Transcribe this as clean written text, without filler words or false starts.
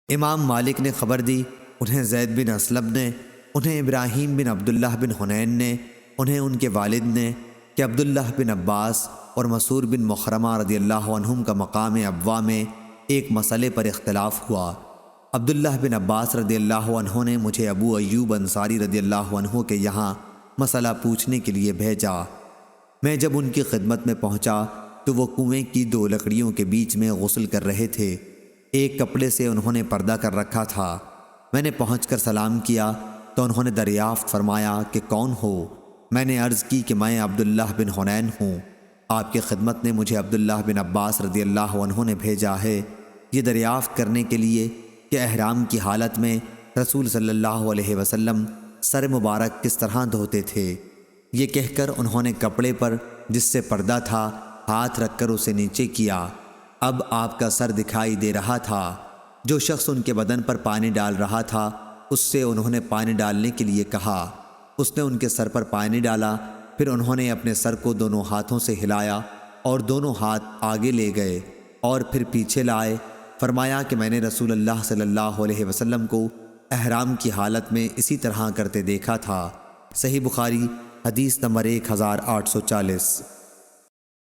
امام مالک نے خبر دی، انہیں زید بن اسلم نے، انہیں ابراہیم بن عبداللہ بن حنین نے، انہیں ان کے والد نے کہ عبداللہ بن عباس اور مسعود بن مخرمہ رضی اللہ عنہم کا مقام ابوا میں ایک مسئلے پر اختلاف ہوا۔ عبداللہ بن عباس رضی اللہ عنہ نے مجھے ابو ایوب انصاری رضی اللہ عنہ کے یہاں مسئلہ پوچھنے کے لیے بھیجا۔ میں جب ان کی خدمت میں پہنچا تو وہ کنویں کی 2 لکڑیوں کے بیچ میں غسل کر رہے تھے۔ ایک کپڑے سے انہوں نے پردہ کر رکھا تھا۔ میں نے پہنچ کر سلام کیا تو انہوں نے دریافت فرمایا کہ کون ہو؟ میں نے عرض کی کہ میں عبداللہ بن حنین ہوں۔ آپ کی خدمت نے مجھے عبداللہ بن عباس رضی اللہ عنہ نے بھیجا ہے، یہ دریافت کرنے کے لیے کہ احرام کی حالت میں رسول صلی اللہ علیہ وسلم سر مبارک کس طرح دھوتے تھے۔ یہ کہہ کر انہوں نے کپڑے پر جس سے پردہ تھا ہاتھ رکھ کر اسے نیچے کیا۔ اب آپ کا سر دکھائی دے رہا تھا۔ جو شخص ان کے بدن پر پانی ڈال رہا تھا اس سے انہوں نے پانی ڈالنے کے لیے کہا۔ اس نے ان کے سر پر پانی ڈالا، پھر انہوں نے اپنے سر کو دونوں ہاتھوں سے ہلایا اور دونوں ہاتھ آگے لے گئے اور پھر پیچھے لائے۔ فرمایا کہ میں نے رسول اللہ صلی اللہ علیہ وسلم کو احرام کی حالت میں اسی طرح کرتے دیکھا تھا۔ صحیح بخاری حدیث نمبر 1840۔